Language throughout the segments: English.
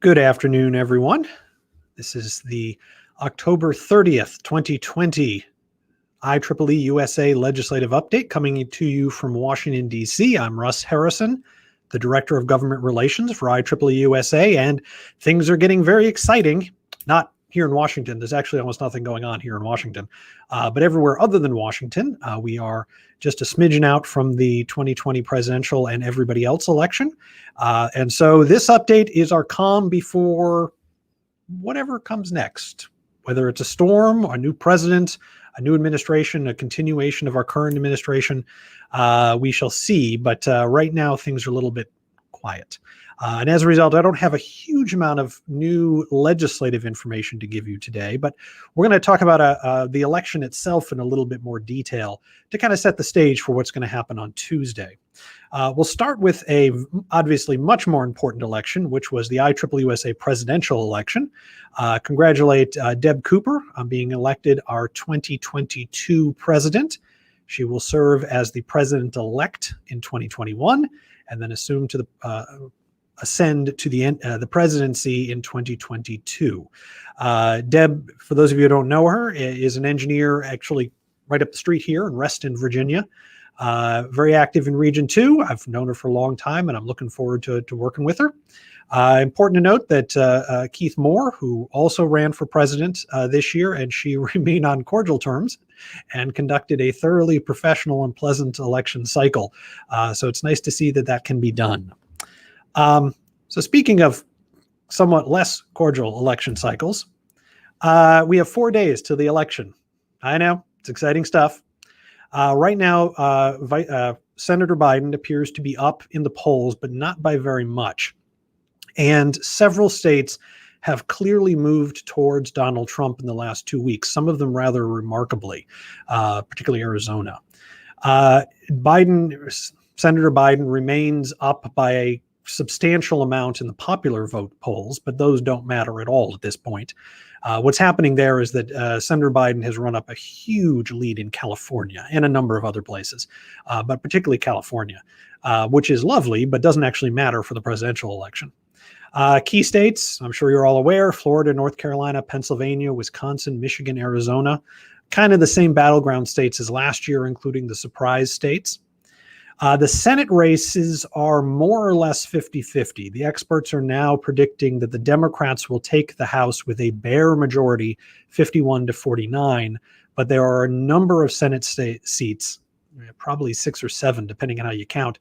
Good afternoon, everyone. This is the October 30th, 2020 IEEE-USA Legislative Update coming to you from Washington, D.C. I'm Russ Harrison, the Director of Government Relations for IEEE-USA, and things are getting very exciting. Not here in Washington. There's actually almost nothing going on here in Washington, but everywhere other than Washington, we are just a smidgen out from the 2020 presidential and everybody else election. And so this update is our calm before whatever comes next, whether it's a storm, a new president, a new administration, a continuation of our current administration. We shall see. But right now, things are a little bit quiet. And as a result, I don't have a huge amount of new legislative information to give you today, but we're going to talk about the election itself in a little bit more detail to kind of set the stage for what's going to happen on Tuesday. We'll start with a obviously much more important election, which was the IEEE-USA presidential election. Congratulate Deb Cooper on being elected our 2022 president. She will serve as the president-elect in 2021 and then assume to the ascend to the presidency in 2022. Deb, for those of you who don't know her, is an engineer actually right up the street here in Reston, Virginia. Very active in Region 2. I've known her for a long time, and I'm looking forward to working with her. Important to note that Keith Moore, who also ran for president this year, and she remained on cordial terms and conducted a thoroughly professional and pleasant election cycle. So it's nice to see that that can be done. So speaking of somewhat less cordial election cycles, we have 4 days to the election. I know, it's exciting stuff. Right now, Senator Biden appears to be up in the polls, but not by very much. And several states have clearly moved towards Donald Trump in the last 2 weeks, some of them rather remarkably, particularly Arizona. Senator Biden remains up by a substantial amount in the popular vote polls, but those don't matter at all at this point. What's happening there is that Senator Biden has run up a huge lead in California and a number of other places, but particularly California, which is lovely, but doesn't actually matter for the presidential election. Key states, I'm sure you're all aware: Florida, North Carolina, Pennsylvania, Wisconsin, Michigan, Arizona, kind of the same battleground states as last year, including the surprise states. The Senate races are more or less 50-50. The experts are now predicting that the Democrats will take the House with a bare majority, 51-49, but there are a number of Senate seats, probably 6 or 7, depending on how you count,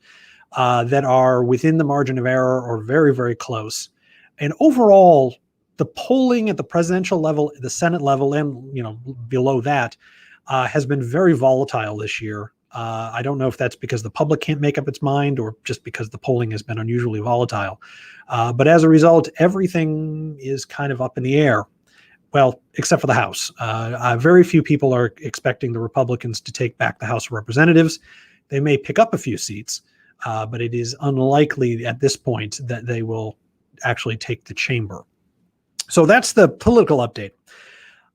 that are within the margin of error or very, very close. And overall, the polling at the presidential level, the Senate level, and below that, has been very volatile this year. I don't know if that's because the public can't make up its mind or just because the polling has been unusually volatile. But as a result, everything is kind of up in the air. Well, except for the House. Very few people are expecting the Republicans to take back the House of Representatives. They may pick up a few seats, but it is unlikely at this point that they will actually take the chamber. So that's the political update.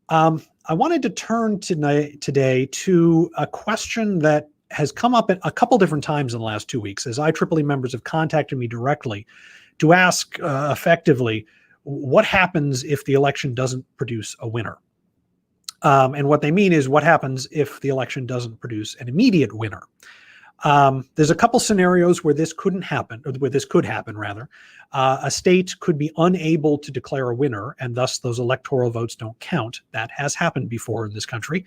I wanted to turn today to a question that has come up a couple different times in the last 2 weeks, as IEEE members have contacted me directly to ask effectively, what happens if the election doesn't produce a winner? And what they mean is, what happens if the election doesn't produce an immediate winner? There's a couple scenarios where this couldn't happen, or where this could happen, rather. A state could be unable to declare a winner, and thus those electoral votes don't count. That has happened before in this country.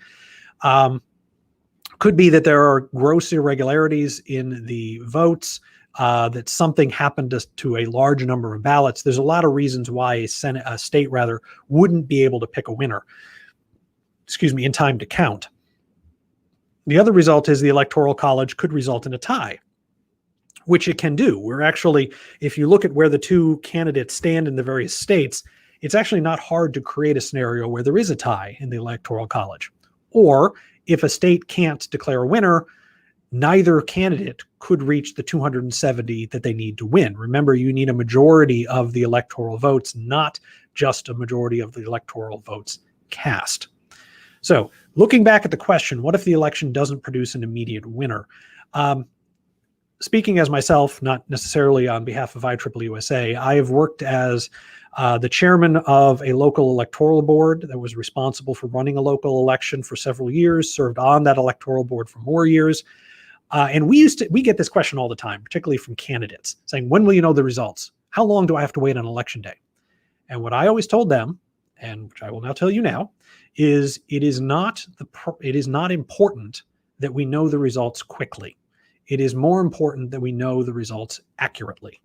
Could be that there are gross irregularities in the votes, that something happened to a large number of ballots. There's a lot of reasons why a state wouldn't be able to pick a winner, in time to count. The other result is the Electoral College could result in a tie, which it can do. We're actually, if you look at where the two candidates stand in the various states, it's actually not hard to create a scenario where there is a tie in the Electoral College. Or if a state can't declare a winner, neither candidate could reach the 270 that they need to win. Remember, you need a majority of the electoral votes, not just a majority of the electoral votes cast. So looking back at the question, what if the election doesn't produce an immediate winner? speaking as myself, not necessarily on behalf of IEEE-USA, I have worked as the chairman of a local electoral board that was responsible for running a local election for several years, served on that electoral board for more years. And we get this question all the time, particularly from candidates, saying, when will you know the results? How long do I have to wait on election day? And what I always told them, and which I will now tell you now, is it is not important that we know the results quickly. It is more important that we know the results accurately.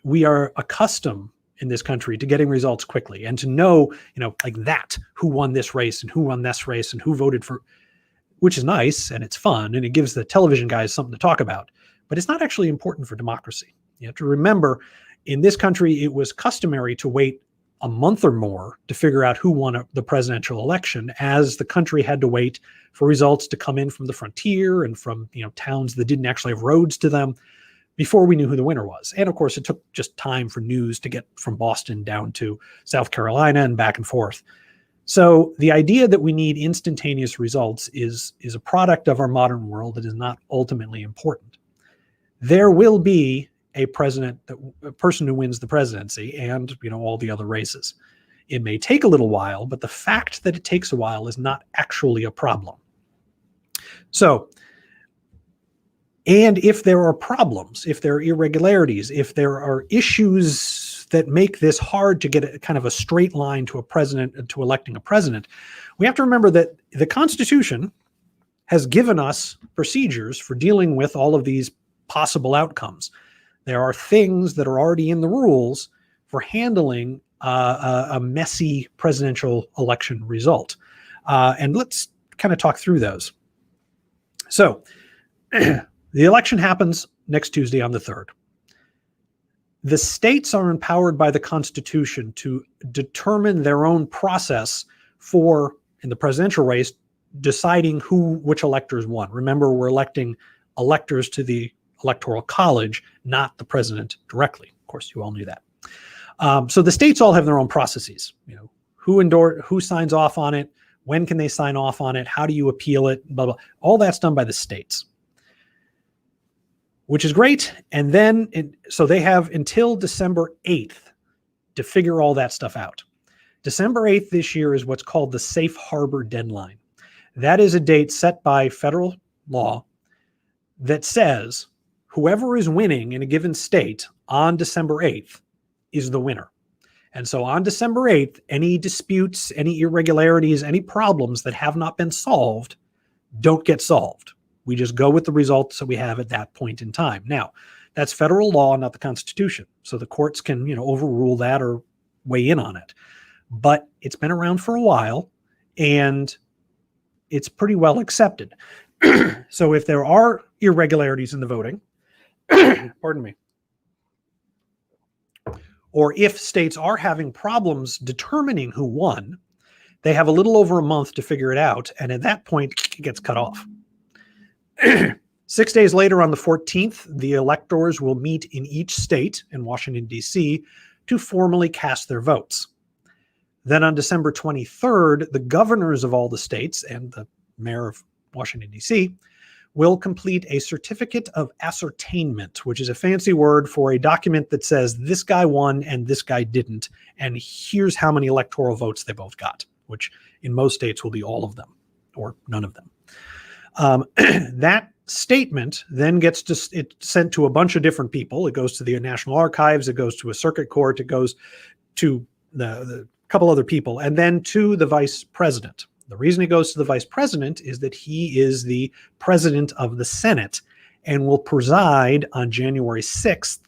We are accustomed in this country to getting results quickly and to know, like that, who won this race and who won this race and who voted for, which is nice and it's fun and it gives the television guys something to talk about, but it's not actually important for democracy. You have to remember, in this country, it was customary to wait a month or more to figure out who won the presidential election, as the country had to wait for results to come in from the frontier and from towns that didn't actually have roads to them before we knew who the winner was. And of course, it took just time for news to get from Boston down to South Carolina and back and forth. So the idea that we need instantaneous results is a product of our modern world that is not ultimately important. There will be a person who wins the presidency and all the other races. It may take a little while, but the fact that it takes a while is not actually a problem. So, and if there are problems, if there are irregularities, if there are issues that make this hard to get a kind of a straight line to a president, to electing a president, we have to remember that the Constitution has given us procedures for dealing with all of these possible outcomes. There are things that are already in the rules for handling a messy presidential election result. And let's kind of talk through those. So the election happens next Tuesday on the 3rd. The states are empowered by the Constitution to determine their own process for, in the presidential race, deciding which electors won. Remember, we're electing electors to the Electoral College, not the president directly. Of course, you all knew that. So the states all have their own processes. Who signs off on it? When can they sign off on it? How do you appeal it? Blah, blah. All that's done by the states, which is great. And then, so they have until December 8th to figure all that stuff out. December 8th this year is what's called the safe harbor deadline. That is a date set by federal law that says whoever is winning in a given state on December 8th is the winner. And so on December 8th, any disputes, any irregularities, any problems that have not been solved don't get solved. We just go with the results that we have at that point in time. Now, that's federal law, not the Constitution. So the courts can, overrule that or weigh in on it. But it's been around for a while and it's pretty well accepted. So if there are irregularities in the voting, pardon me, or if states are having problems determining who won, they have a little over a month to figure it out. And at that point, it gets cut off. 6 days later, on the 14th, the electors will meet in each state in Washington, D.C. to formally cast their votes. Then on December 23rd, the governors of all the states and the mayor of Washington, D.C. will complete a certificate of ascertainment, which is a fancy word for a document that says this guy won and this guy didn't, and here's how many electoral votes they both got, which in most states will be all of them or none of them. That statement then gets sent to a bunch of different people. It goes to the National Archives, it goes to a circuit court, it goes to the couple other people, and then to the vice president. The reason it goes to the vice president is that he is the president of the Senate and will preside on January 6th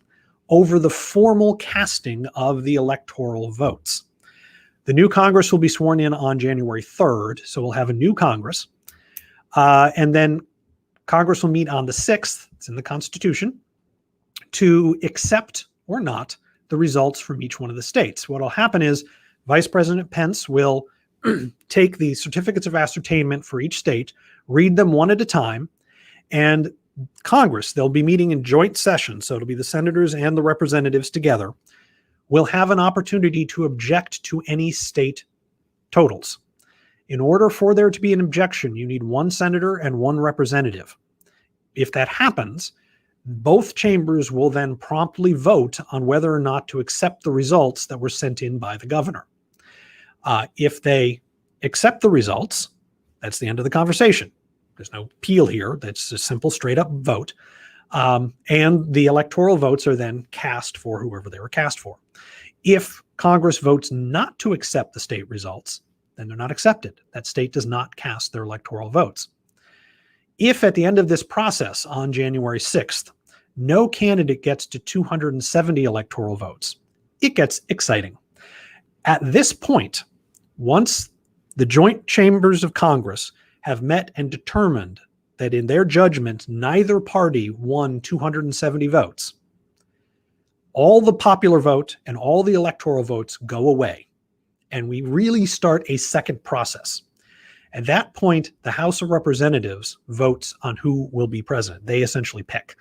over the formal casting of the electoral votes. The new Congress will be sworn in on January 3rd, so we'll have a new Congress. And then Congress will meet on the 6th, it's in the Constitution, to accept or not the results from each one of the states. What will happen is Vice President Pence will take the certificates of ascertainment for each state, read them one at a time, and Congress, they'll be meeting in joint session, so it'll be the senators and the representatives together, will have an opportunity to object to any state totals. In order for there to be an objection, you need one senator and one representative. if that happens, both chambers will then promptly vote on whether or not to accept the results that were sent in by the governor. If they accept the results, that's the end of the conversation. There's no appeal here. That's a simple, straight up vote. And the electoral votes are then cast for whoever they were cast for. If Congress votes not to accept the state results, then they're not accepted. That state does not cast their electoral votes. If at the end of this process on January 6th, no candidate gets to 270 electoral votes, it gets exciting. At this point, once the joint chambers of Congress have met and determined that in their judgment, neither party won 270 votes, all the popular vote and all the electoral votes go away, and we really start a second process. At that point, the House of Representatives votes on who will be president. They essentially pick.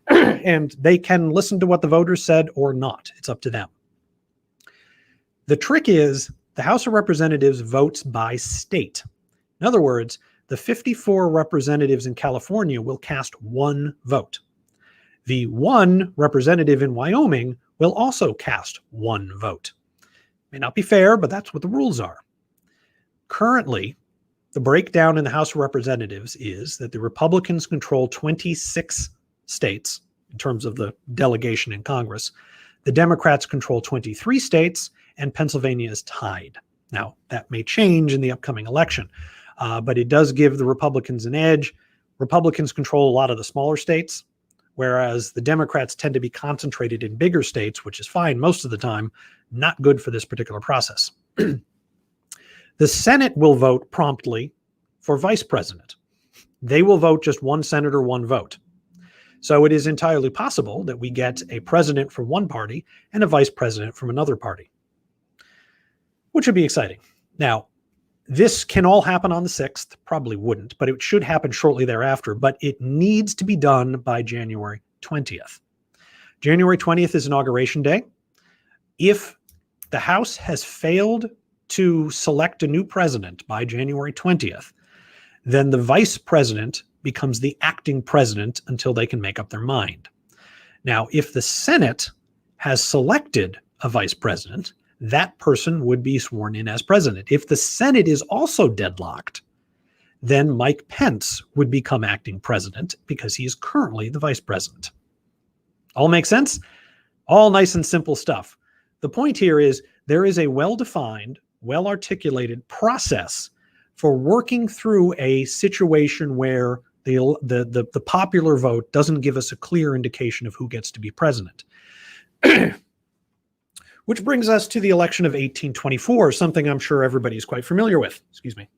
And they can listen to what the voters said or not. It's up to them. The trick is the House of Representatives votes by state. In other words, the 54 representatives in California will cast one vote. The one representative in Wyoming will also cast one vote. May not be fair, but that's what the rules are. Currently, the breakdown in the House of Representatives is that the Republicans control 26 states in terms of the delegation in Congress. The Democrats control 23 states, and Pennsylvania is tied. Now, that may change in the upcoming election, but it does give the Republicans an edge. Republicans control a lot of the smaller states, whereas the Democrats tend to be concentrated in bigger states, which is fine most of the time, not good for this particular process. The Senate will vote promptly for vice president. They will vote just one senator, one vote. So it is entirely possible that we get a president from one party and a vice president from another party, which would be exciting. Now, this can all happen on the 6th, probably wouldn't, but it should happen shortly thereafter, but it needs to be done by January 20th. January 20th is Inauguration Day. If the House has failed to select a new president by January 20th, then the vice president becomes the acting president until they can make up their mind. Now, if the Senate has selected a vice president, that person would be sworn in as president. If the Senate is also deadlocked, then Mike Pence would become acting president because he is currently the vice president. All make sense? All nice and simple stuff. The point here is there is a well-defined, well-articulated process for working through a situation where the popular vote doesn't give us a clear indication of who gets to be president. Which brings us to the election of 1824, something I'm sure everybody's quite familiar with. Excuse me.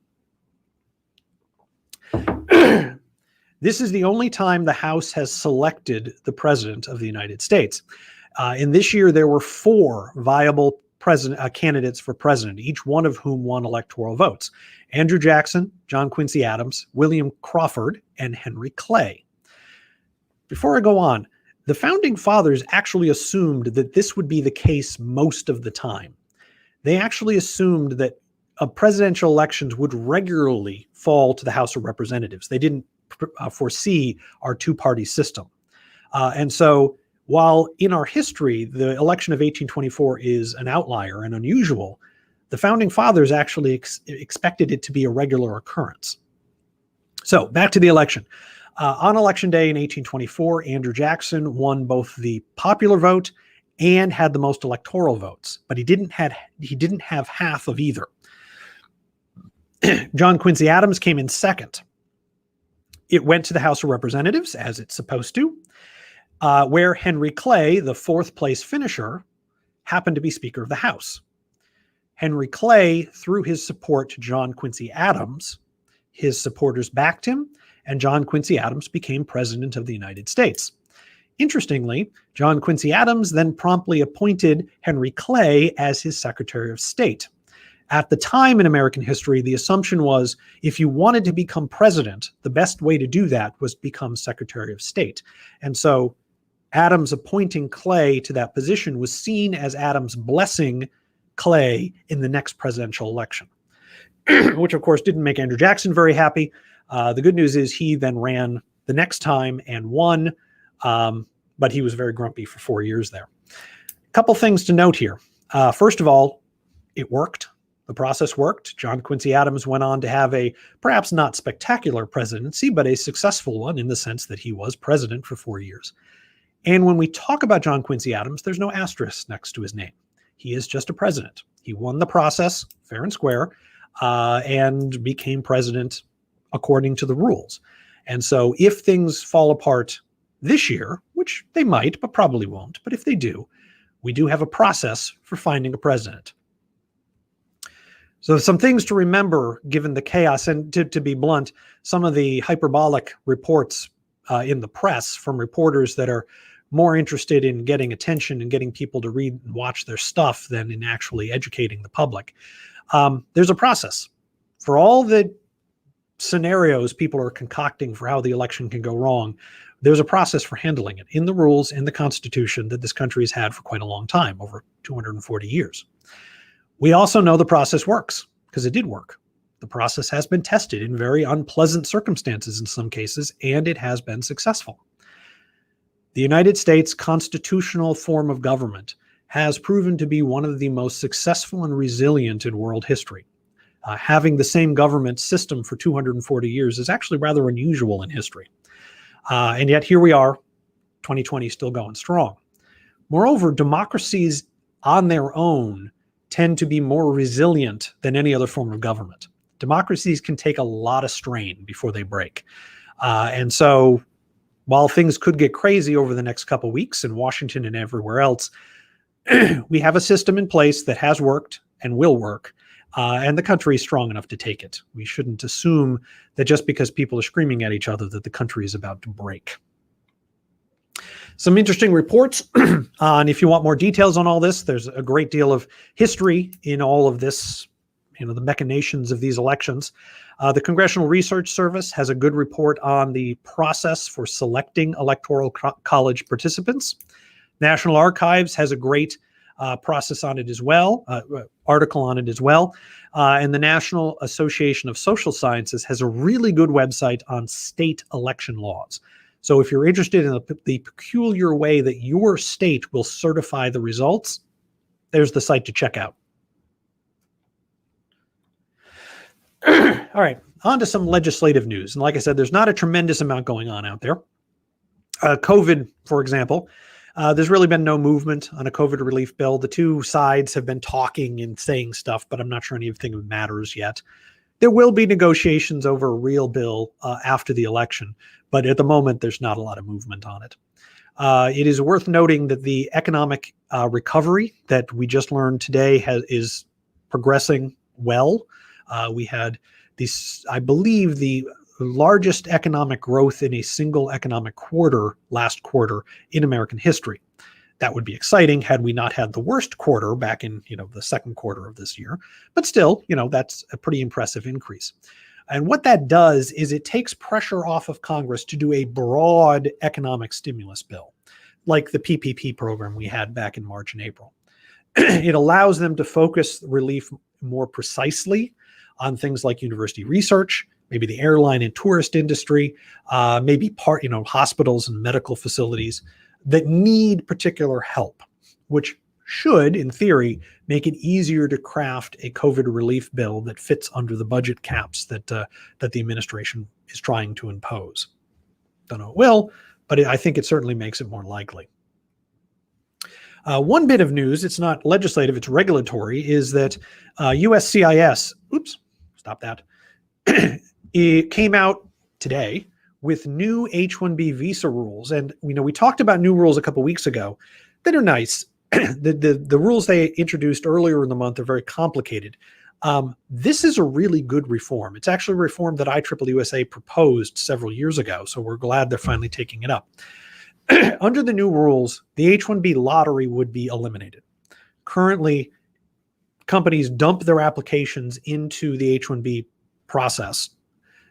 This is the only time the House has selected the President of the United States. In this year, there were 4 viable candidates for president, each one of whom won electoral votes: Andrew Jackson, John Quincy Adams, William Crawford, and Henry Clay. Before I go on, the Founding Fathers actually assumed that this would be the case most of the time. They actually assumed that presidential elections would regularly fall to the House of Representatives. They didn't foresee our two-party system. And so while in our history, the election of 1824 is an outlier and unusual, the Founding Fathers actually expected it to be a regular occurrence. So back to the election. On Election Day in 1824, Andrew Jackson won both the popular vote and had the most electoral votes, but he didn't have half of either. John Quincy Adams came in second. It went to the House of Representatives, as it's supposed to, where Henry Clay, the 4th place finisher, happened to be Speaker of the House. Henry Clay threw his support to John Quincy Adams. His supporters backed him, and John Quincy Adams became President of the United States. Interestingly, John Quincy Adams then promptly appointed Henry Clay as his Secretary of State. At the time in American history, the assumption was if you wanted to become president, the best way to do that was become Secretary of State. And so Adams appointing Clay to that position was seen as Adams blessing Clay in the next presidential election, which of course didn't make Andrew Jackson very happy. The good news is he then ran the next time and won, but he was very grumpy for 4 years there. A couple things to note here. First of all, it worked. The process worked. John Quincy Adams went on to have a perhaps not spectacular presidency, but a successful one in the sense that he was president for 4 years. And when we talk about John Quincy Adams, there's no asterisk next to his name. He is just a president. He won the process fair and square and became president according to the rules. And so if things fall apart this year, which they might, but probably won't, but if they do, we do have a process for finding a president. So some things to remember given the chaos, and to be blunt, some of the hyperbolic reports in the press from reporters that are more interested in getting attention and getting people to read and watch their stuff than in actually educating the public. There's a process for all the scenarios people are concocting for how the election can go wrong. There's a process for handling it in the rules, in the Constitution that this country has had for quite a long time, over 240 years. We also know the process works because it did work. The process has been tested in very unpleasant circumstances in some cases, and it has been successful. The United States constitutional form of government has proven to be one of the most successful and resilient in world history. Having the same government system for 240 years is actually rather unusual in history. And yet here we are, 2020 still going strong. Moreover, democracies on their own tend to be more resilient than any other form of government. Democracies can take a lot of strain before they break. And so while things could get crazy over the next couple of weeks in Washington and everywhere else, we have a system in place that has worked and will work, and the country is strong enough to take it. We shouldn't assume that just because people are screaming at each other that the country is about to break. Some interesting reports on, if you want more details on all this, there's a great deal of history in all of this, the machinations of these elections. The Congressional Research Service has a good report on the process for selecting electoral college participants. National Archives has a great process on it as well, article on it as well. And the National Association of Social Sciences has a really good website on state election laws. So if you're interested in the peculiar way that your state will certify the results, there's the site to check out. All right, on to some legislative news. And like I said, there's not a tremendous amount going on out there. COVID, for example, there's really been no movement on a COVID relief bill. The two sides have been talking and saying stuff, but I'm not sure anything matters yet. There will be negotiations over a real bill after the election, but at the moment, there's not a lot of movement on it. It is worth noting that the economic recovery that we just learned today is progressing well. We had this, I believe, the largest economic growth in a single economic quarter last quarter in American history. That would be exciting had we not had the worst quarter back in, the second quarter of this year. But still, that's a pretty impressive increase. And what that does is it takes pressure off of Congress to do a broad economic stimulus bill, like the PPP program we had back in March and April. It allows them to focus relief more precisely on things like university research, maybe the airline and tourist industry, maybe hospitals and medical facilities that need particular help, which should, in theory, make it easier to craft a COVID relief bill that fits under the budget caps that the administration is trying to impose. Don't know it will, but I think it certainly makes it more likely. One bit of news, it's not legislative, it's regulatory, is that USCIS, it came out today with new H-1B visa rules. And we talked about new rules a couple weeks ago that are nice. The rules they introduced earlier in the month are very complicated. This is a really good reform. It's actually a reform that IEEE-USA proposed several years ago, so we're glad they're finally taking it up. Under the new rules, the H-1B lottery would be eliminated. Currently, companies dump their applications into the H-1B process.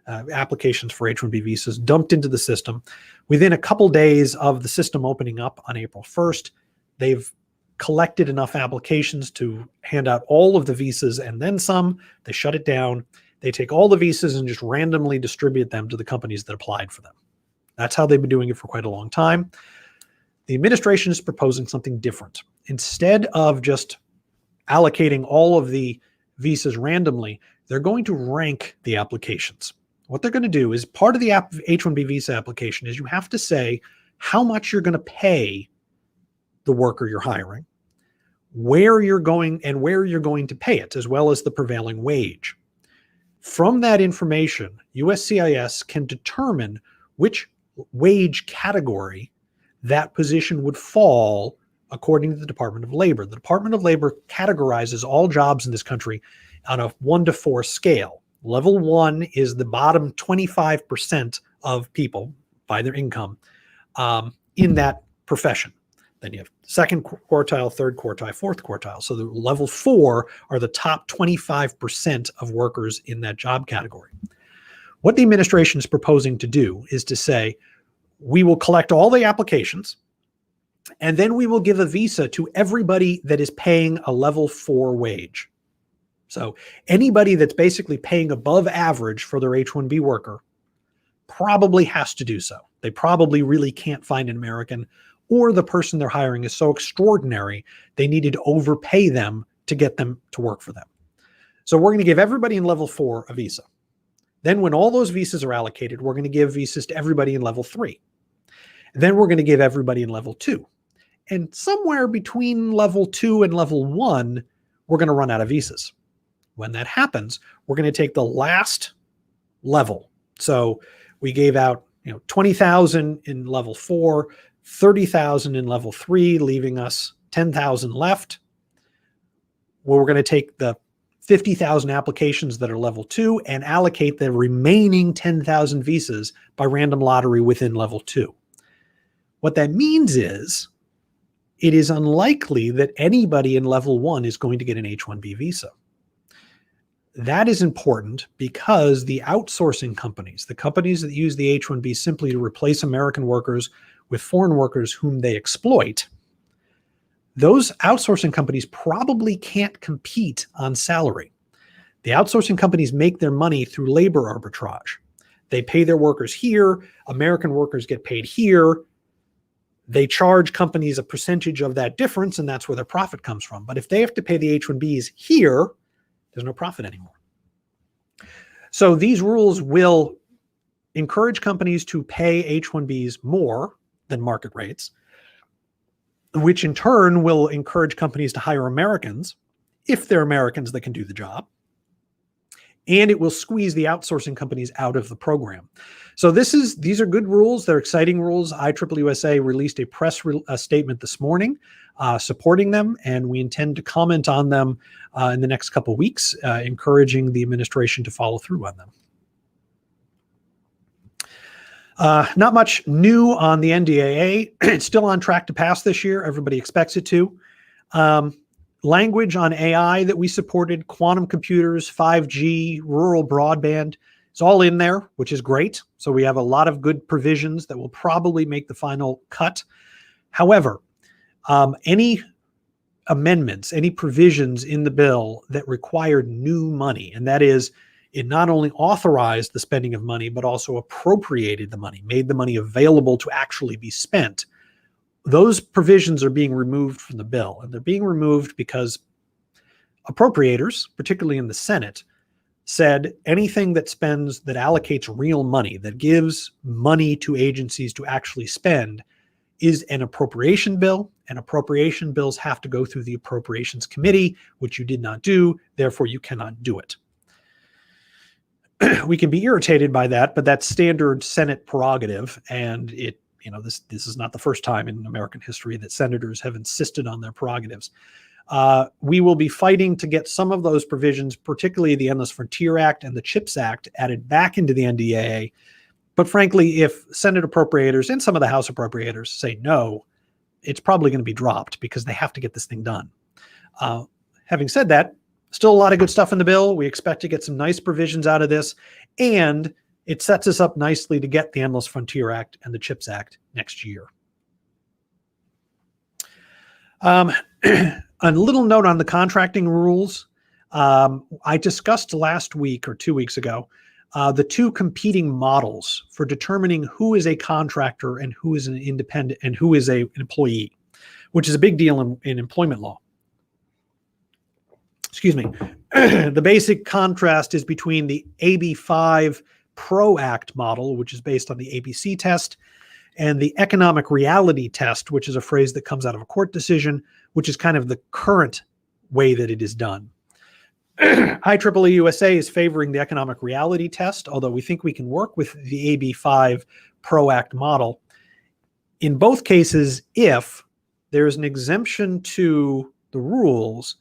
Applications for H-1B visas dumped into the system. Within a couple days of the system opening up on April 1st, they've collected enough applications to hand out all of the visas and then some. They shut it down. They take all the visas and just randomly distribute them to the companies that applied for them. That's how they've been doing it for quite a long time. The administration is proposing something different. Instead of just allocating all of the visas randomly, they're going to rank the applications. What they're going to do is part of the H-1B visa application is you have to say how much you're going to pay the worker you're hiring, where you're going to pay it, as well as the prevailing wage. From that information, USCIS can determine which wage category that position would fall according to the Department of Labor. The Department of Labor categorizes all jobs in this country on a 1 to 4 scale. Level 1 is the bottom 25% of people by their income in that profession. Then you have second quartile, third quartile, fourth quartile. So the level 4 are the top 25% of workers in that job category. What the administration is proposing to do is to say, we will collect all the applications, and then we will give a visa to everybody that is paying a level 4 wage. So anybody that's basically paying above average for their H-1B worker probably has to do so. They probably really can't find an American, or the person they're hiring is so extraordinary, they needed to overpay them to get them to work for them. So we're going to give everybody in level 4 a visa. Then when all those visas are allocated, we're going to give visas to everybody in level 3. Then we're going to give everybody in level 2. And somewhere between level 2 and level 1, we're going to run out of visas. When that happens, we're going to take the last level. So we gave out 20,000 in level 4, 30,000 in level 3, leaving us 10,000 left. Well, we're going to take the 50,000 applications that are level 2 and allocate the remaining 10,000 visas by random lottery within level 2. What that means is it is unlikely that anybody in level 1 is going to get an H-1B visa. That is important because the outsourcing companies, the companies that use the H-1B simply to replace American workers with foreign workers whom they exploit, those outsourcing companies probably can't compete on salary. The outsourcing companies make their money through labor arbitrage. They pay their workers here, American workers get paid here. They charge companies a percentage of that difference, and that's where their profit comes from. But if they have to pay the H-1Bs here, there's no profit anymore. So these rules will encourage companies to pay H-1Bs more than market rates, which in turn will encourage companies to hire Americans, if they're Americans that can do the job. And it will squeeze the outsourcing companies out of the program. So these are good rules. They're exciting rules. IEEE-USA released a press statement this morning supporting them, and we intend to comment on them in the next couple of weeks, encouraging the administration to follow through on them. Not much new on the NDAA. It's still on track to pass this year. Everybody expects it to. Language on AI that we supported, quantum computers, 5G, rural broadband, it's all in there, which is great. So we have a lot of good provisions that will probably make the final cut. However, any amendments, any provisions in the bill that required new money, and that is, it not only authorized the spending of money, but also appropriated the money, made the money available to actually be spent. Those provisions are being removed from the bill, and they're being removed because appropriators, particularly in the Senate, said anything that allocates real money, that gives money to agencies to actually spend, is an appropriation bill, and appropriation bills have to go through the Appropriations Committee, which you did not do, therefore you cannot do it. We can be irritated by that, but that's standard Senate prerogative, and this is not the first time in American history that senators have insisted on their prerogatives. We will be fighting to get some of those provisions, particularly the Endless Frontier Act and the CHIPS Act, added back into the NDAA. But frankly, if Senate appropriators and some of the House appropriators say no, it's probably going to be dropped because they have to get this thing done. Having said that, still a lot of good stuff in the bill. We expect to get some nice provisions out of this, and it sets us up nicely to get the Endless Frontier Act and the CHIPS Act next year. A little note on the contracting rules. I discussed last week or 2 weeks ago the two competing models for determining who is a contractor and who is an independent and who is an employee, which is a big deal in employment law. Excuse me. The basic contrast is between the AB5 PRO Act model, which is based on the ABC test, and the economic reality test, which is a phrase that comes out of a court decision, which is kind of the current way that it is done. IEEE-USA is favoring the economic reality test, although we think we can work with the AB5 PRO Act model. In both cases, if there is an exemption to the rules,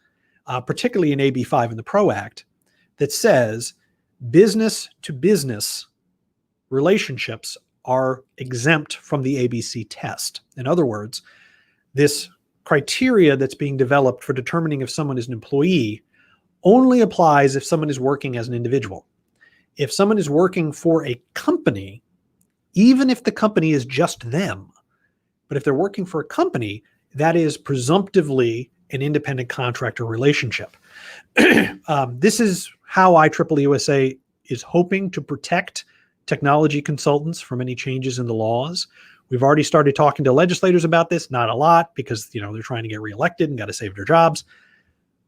particularly in AB5 and the PRO Act, that says business-to-business relationships are exempt from the ABC test. In other words, this criteria that's being developed for determining if someone is an employee only applies if someone is working as an individual. If someone is working for a company, even if the company is just them, but if they're working for a company, that is presumptively an independent contractor relationship. This is how IEEE-USA is hoping to protect technology consultants from any changes in the laws. We've already started talking to legislators about this, not a lot because they're trying to get reelected and got to save their jobs.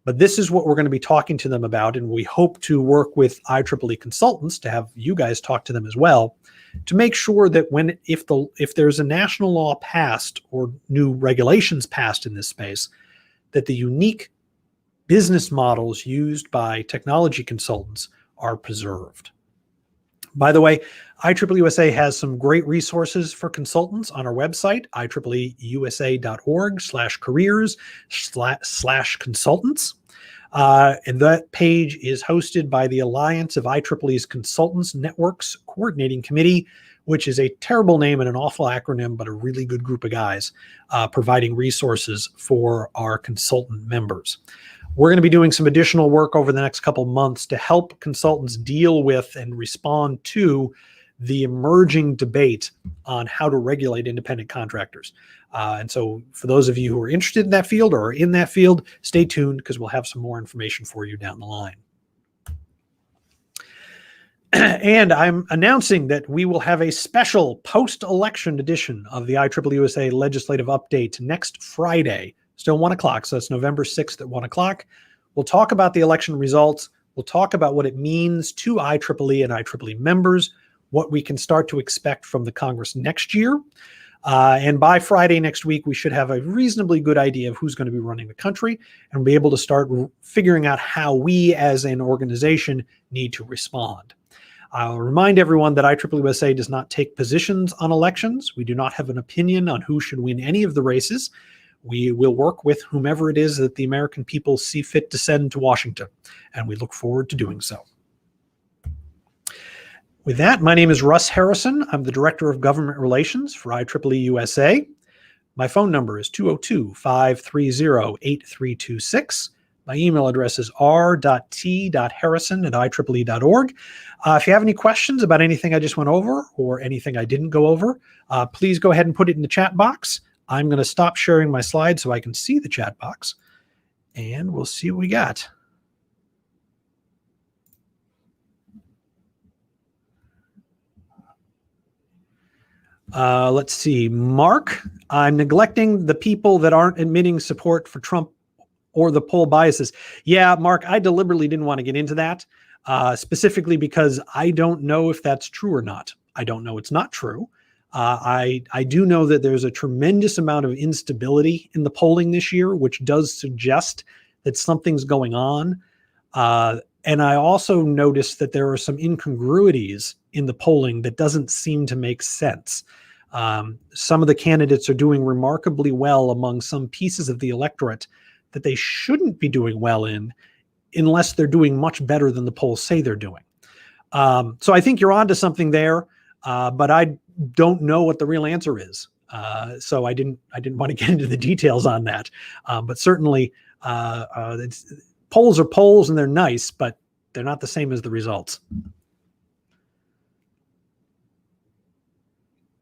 But this is what we're going to be talking to them about, and we hope to work with IEEE consultants to have you guys talk to them as well to make sure that if there's a national law passed or new regulations passed in this space, that the unique business models used by technology consultants are preserved. By the way, IEEE-USA has some great resources for consultants on our website, IEEEUSA.org/careers/consultants. And that page is hosted by the Alliance of IEEE's Consultants Networks Coordinating Committee, which is a terrible name and an awful acronym, but a really good group of guys providing resources for our consultant members. We're going to be doing some additional work over the next couple months to help consultants deal with and respond to the emerging debate on how to regulate independent contractors. And so for those of you who are interested in that field or are in that field, stay tuned because we'll have some more information for you down the line. And I'm announcing that we will have a special post-election edition of the IEEE-USA Legislative Update next Friday, still 1 o'clock. So it's November 6th at 1 o'clock. We'll talk about the election results. We'll talk about what it means to IEEE and IEEE members, what we can start to expect from the Congress next year. And by Friday next week, we should have a reasonably good idea of who's going to be running the country and be able to start figuring out how we as an organization need to respond. I'll remind everyone that IEEE-USA does not take positions on elections. We do not have an opinion on who should win any of the races. We will work with whomever it is that the American people see fit to send to Washington, and we look forward to doing so. With that, my name is Russ Harrison. I'm the Director of Government Relations for IEEE-USA. My phone number is 202-530-8326. My email address is r.t.harrison@ieee.org. If you have any questions about anything I just went over or anything I didn't go over, please go ahead and put it in the chat box. I'm going to stop sharing my slides so I can see the chat box, and we'll see what we got. Let's see. Mark, I'm neglecting the people that aren't admitting support for Trump or the poll biases. Yeah, Mark, I deliberately didn't want to get into that, specifically because I don't know if that's true or not. I don't know it's not true. I do know that there's a tremendous amount of instability in the polling this year, which does suggest that something's going on. And I also noticed that there are some incongruities in the polling that doesn't seem to make sense. Some of the candidates are doing remarkably well among some pieces of the electorate that they shouldn't be doing well in unless they're doing much better than the polls say they're doing. So I think you're onto something there, but I don't know what the real answer is. So I didn't want to get into the details on that. But certainly polls are polls and they're nice, but they're not the same as the results.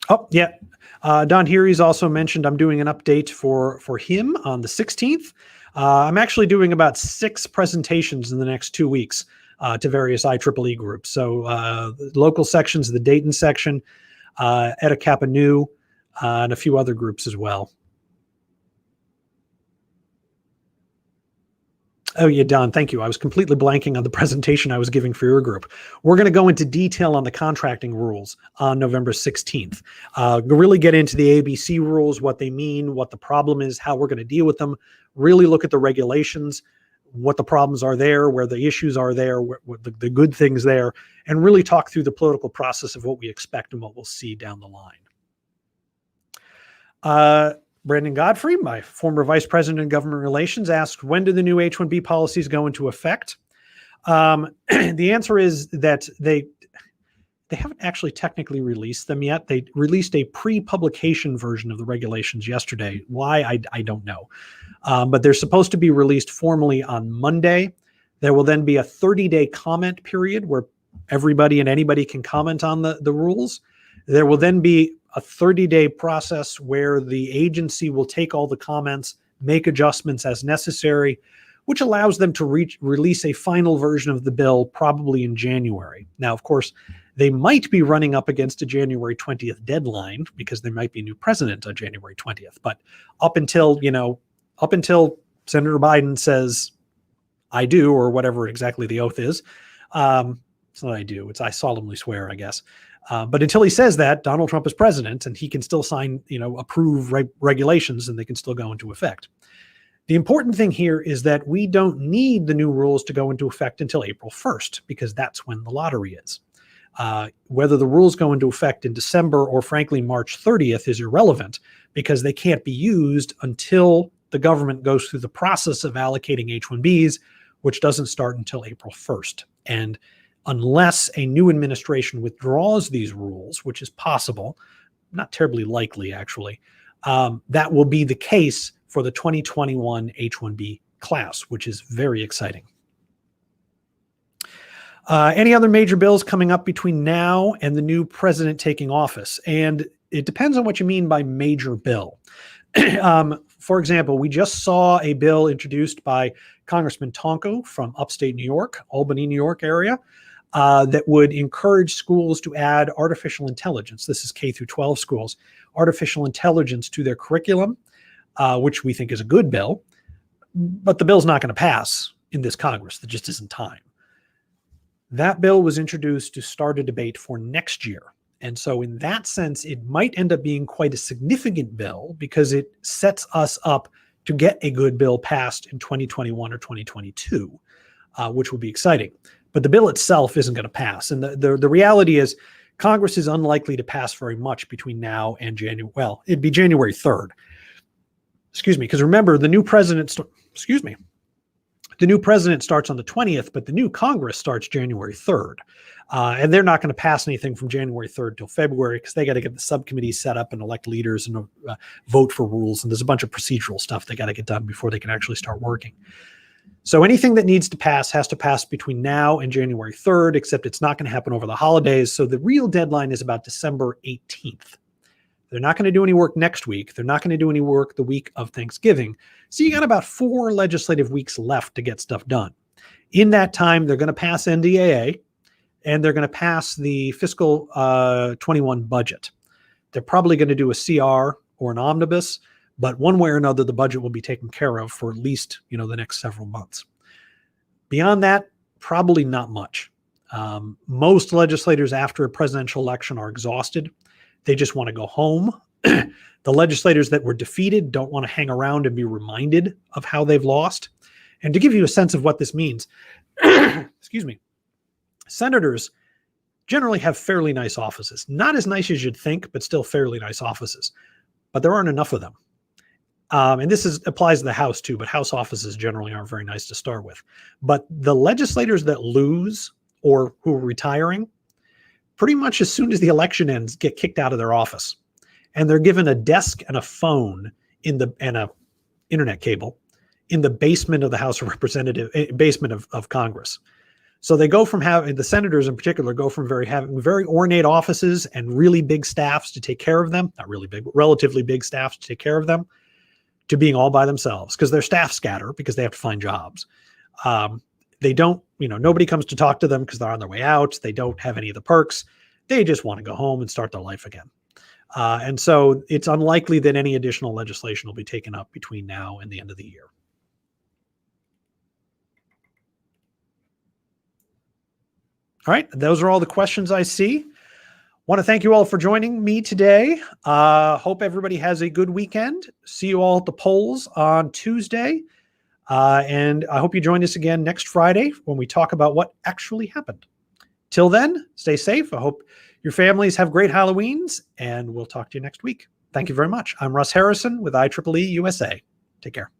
Oh, yeah. Don Heary's also mentioned I'm doing an update for him on the 16th. I'm actually doing about 6 presentations in the next 2 weeks. to various IEEE groups. So local sections, the Dayton section, Eta Kappa Nu, and a few other groups as well. Oh, yeah, Don, thank you. I was completely blanking on the presentation I was giving for your group. We're going to go into detail on the contracting rules on November 16th. Really get into the ABC rules, what they mean, what the problem is, how we're going to deal with them, really look at the regulations, what the problems are there, where the issues are there, what the good things there, and really talk through the political process of what we expect and what we'll see down the line. Brandon Godfrey, my former vice president of government relations, asked, when do the new H-1B policies go into effect? The answer is that they haven't actually technically released them yet. They released a pre-publication version of the regulations yesterday. Why, I don't know. But they're supposed to be released formally on Monday. There will then be a 30-day comment period where everybody and anybody can comment on the rules. There will then be a 30-day process where the agency will take all the comments, make adjustments as necessary, which allows them to release a final version of the bill probably in January. Now, of course, they might be running up against a January 20th deadline because there might be a new president on January 20th. But up until Senator Biden says, I do, or whatever exactly the oath is, it's not I do, it's I solemnly swear, I guess. But until he says that, Donald Trump is president and he can still sign, approve regulations and they can still go into effect. The important thing here is that we don't need the new rules to go into effect until April 1st, because that's when the lottery is. Whether the rules go into effect in December or frankly March 30th is irrelevant, because they can't be used until the government goes through the process of allocating H-1Bs, which doesn't start until April 1st. And unless a new administration withdraws these rules, which is possible, not terribly likely actually, that will be the case for the 2021 H-1B class, which is very exciting. Any other major bills coming up between now and the new president taking office? And it depends on what you mean by major bill. For example, we just saw a bill introduced by Congressman Tonko from upstate New York, Albany, New York area, that would encourage schools to add artificial intelligence. This is K through 12 schools, artificial intelligence to their curriculum, which we think is a good bill, but the bill's not going to pass in this Congress. There just isn't time. That bill was introduced to start a debate for next year. And so in that sense, it might end up being quite a significant bill because it sets us up to get a good bill passed in 2021 or 2022, which will be exciting. But the bill itself isn't going to pass. And the reality is Congress is unlikely to pass very much between now and January. Well, it'd be January 3rd. Excuse me. Because remember, the new president, the new president starts on the 20th, but the new Congress starts January 3rd. And they're not going to pass anything from January 3rd till February because they got to get the subcommittees set up and elect leaders and vote for rules. And there's a bunch of procedural stuff they got to get done before they can actually start working. So anything that needs to pass has to pass between now and January 3rd, except it's not going to happen over the holidays. So the real deadline is about December 18th. They're not going to do any work next week. They're not going to do any work the week of Thanksgiving. So you got about 4 legislative weeks left to get stuff done. In that time, they're going to pass NDAA and they're going to pass the fiscal 21 budget. They're probably going to do a CR or an omnibus, but one way or another, the budget will be taken care of for at least, the next several months. Beyond that, probably not much. Most legislators after a presidential election are exhausted. They just want to go home. The legislators that were defeated don't want to hang around and be reminded of how they've lost. And to give you a sense of what this means, excuse me, senators generally have fairly nice offices. Not as nice as you'd think, but still fairly nice offices. But there aren't enough of them. And this applies to the House too, but House offices generally aren't very nice to start with. But the legislators that lose or who are retiring, pretty much as soon as the election ends, get kicked out of their office. And they're given a desk and a phone and a internet cable in the basement of the House of Representatives, basement of Congress. So they go from having, the senators in particular, go from having very ornate offices and really big staffs to take care of them, not really big, but relatively big staffs to take care of them, to being all by themselves because their staff scatter because they have to find jobs. They don't nobody comes to talk to them because they're on their way out. They don't have any of the perks. They just want to go home and start their life again. And so it's unlikely that any additional legislation will be taken up between now and the end of the year. All right, those are all the questions I see. Want to thank you all for joining me today. Hope everybody has a good weekend. See you all at the polls on Tuesday. And I hope you join us again next Friday when we talk about what actually happened. Till then, stay safe. I hope your families have great Halloweens, and we'll talk to you next week. Thank you very much. I'm Russ Harrison with IEEE USA. Take care.